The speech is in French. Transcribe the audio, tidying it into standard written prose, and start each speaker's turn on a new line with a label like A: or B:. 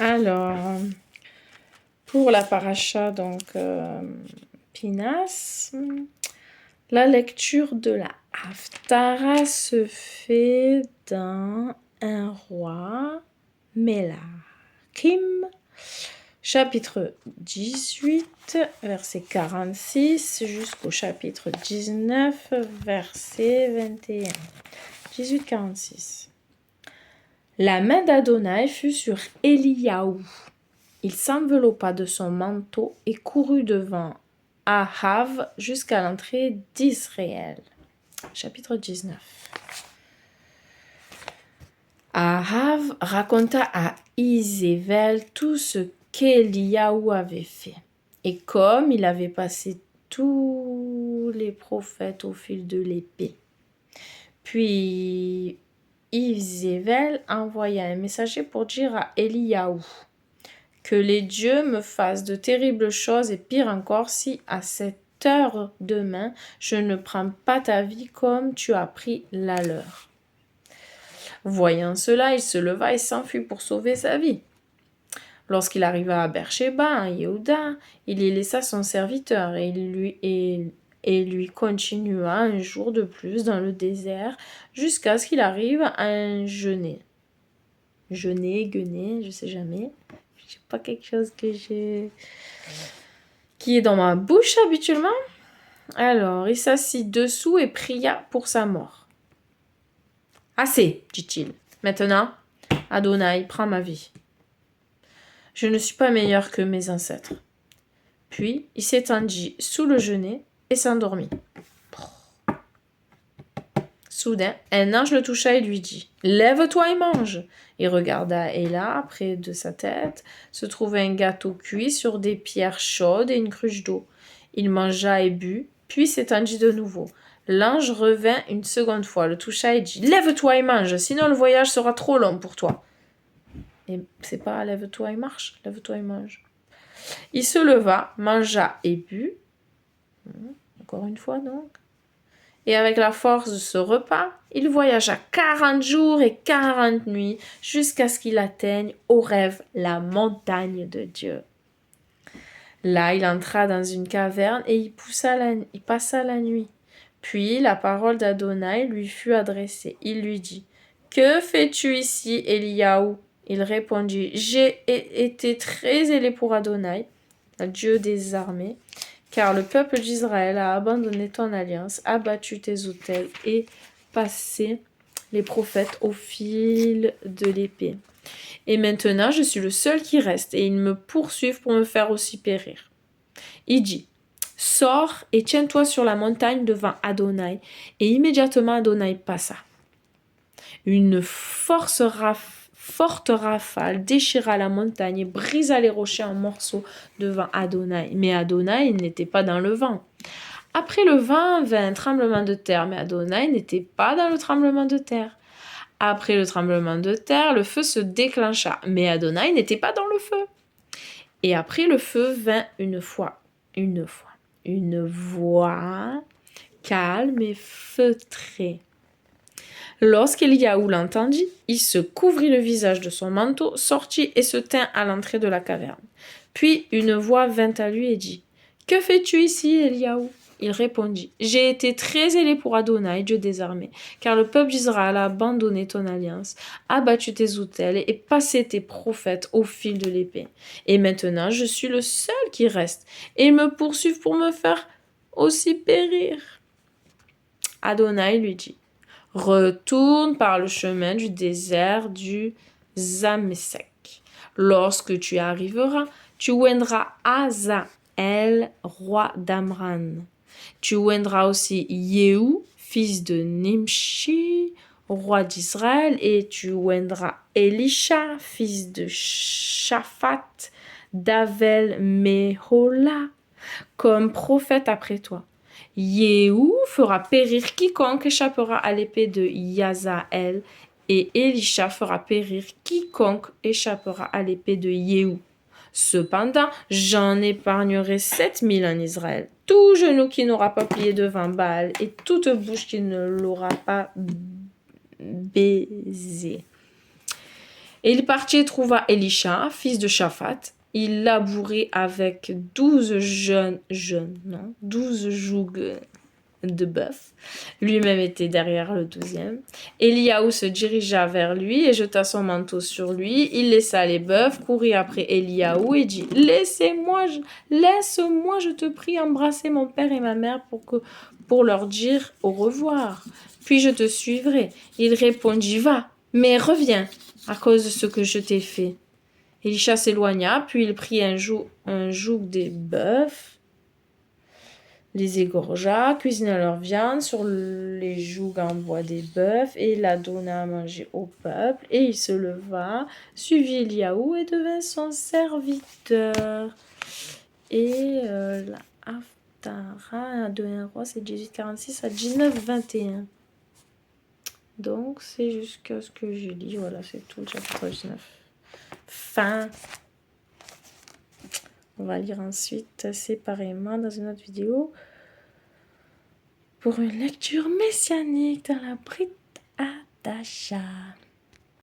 A: Alors, pour la paracha, donc, Pinas, la lecture de la Haftara se fait dans un roi Melachim, chapitre 18, verset 46, jusqu'au chapitre 19, verset 21. 18-46. La main d'Adonai fut sur Eliyahu. Il s'enveloppa de son manteau et courut devant Ahav jusqu'à l'entrée d'Israël. Chapitre 19. Ahav raconta à Izével tout ce qu'Eliyahu avait fait. Et comme il avait passé tous les prophètes au fil de l'épée. Puis Izével envoya un messager pour dire à Eliyahu: que les dieux me fassent de terribles choses et pire encore si à cette heure demain je ne prends pas ta vie comme tu as pris la leur. Voyant cela, il se leva et s'enfuit pour sauver sa vie. Lorsqu'il arriva à Beersheba, en Yehuda, il y laissa son serviteur et lui continua un jour de plus dans le désert jusqu'à ce qu'il arrive à un guené, je sais jamais. C'est pas quelque chose qui est dans ma bouche habituellement. Alors, il s'assit dessous et pria pour sa mort. Assez, dit-il. Maintenant, Adonai, prends ma vie. Je ne suis pas meilleur que mes ancêtres. Puis, il s'étendit sous le genêt et s'endormit. Soudain, un ange le toucha et lui dit: « Lève-toi et mange !» Il regarda, et là, près de sa tête, se trouvait un gâteau cuit sur des pierres chaudes et une cruche d'eau. Il mangea et but, puis s'étendit de nouveau. L'ange revint une seconde fois, le toucha et dit: « Lève-toi et mange, sinon le voyage sera trop long pour toi. » Et c'est pas « lève-toi et marche »,« lève-toi et mange ». Il se leva, mangea et but. Encore une fois, donc. Et avec la force de ce repas, il voyagea 40 jours et 40 nuits jusqu'à ce qu'il atteigne au rêve la montagne de Dieu. Là, il entra dans une caverne et il passa la nuit. Puis la parole d'Adonai lui fut adressée. Il lui dit: « Que fais-tu ici, Eliyahu ?» Il répondit: « J'ai été très zélé pour Adonai, le Dieu des armées, car le peuple d'Israël a abandonné ton alliance, abattu tes autels et passé les prophètes au fil de l'épée. Et maintenant, je suis le seul qui reste, et ils me poursuivent pour me faire aussi périr. » Il dit: « Sors et tiens-toi sur la montagne devant Adonai. » Et immédiatement Adonai passa. Une forte rafale déchira la montagne et brisa les rochers en morceaux devant Adonai. Mais Adonai, il n'était pas dans le vent. Après le vent vint un tremblement de terre, mais Adonai n'était pas dans le tremblement de terre. Après le tremblement de terre, le feu se déclencha, mais Adonai n'était pas dans le feu. Et après le feu vint une voix calme et feutrée. Lorsqu'Eliyahu l'entendit, il se couvrit le visage de son manteau, sortit et se tint à l'entrée de la caverne. Puis une voix vint à lui et dit: « Que fais-tu ici, Eliyahu ?» Il répondit: « J'ai été très zélé pour Adonai, Dieu des armées, car le peuple d'Israël a abandonné ton alliance, abattu tes autels et passé tes prophètes au fil de l'épée. Et maintenant, je suis le seul qui reste, et ils me poursuivent pour me faire aussi périr. » Adonai lui dit: « Retourne par le chemin du désert du Zamesek. Lorsque tu arriveras, tu oindras Hazaël, roi d'Amran. Tu oindras aussi Yehu, fils de Nimshi, roi d'Israël, et tu oindras Elisha, fils de Shaphat, d'Avel Mehola, comme prophète après toi. Yehu fera périr quiconque échappera à l'épée de Yazaël, et Elisha fera périr quiconque échappera à l'épée de Yehu. Cependant, j'en épargnerai 7000 en Israël, tout genou qui n'aura pas plié devant Baal, et toute bouche qui ne l'aura pas baisé. » Et il partit et trouva Élisha, fils de Shaphat. Il labourait avec 12 12 jougs de bœuf. Lui-même était derrière le 12e. Eliaou se dirigea vers lui et jeta son manteau sur lui. Il laissa les bœufs, courut après Eliaou et dit: laisse-moi, je te prie, embrasser mon père et ma mère pour leur dire au revoir. Puis je te suivrai. Il répondit: va, mais reviens à cause de ce que je t'ai fait. Élisha s'éloigna, puis il prit un joug des bœufs, les égorgea, cuisina leur viande sur les jougs en bois des bœufs et la donna à manger au peuple. Et il se leva, suivit Eliaou et devint son serviteur. Et la Haftara de 1 roi, c'est 1846 à 1921. Donc c'est jusqu'à ce que j'ai lu. Voilà, c'est tout le chapitre 19. Fin. On va lire ensuite séparément dans une autre vidéo pour une lecture messianique dans la Brit Hadasha.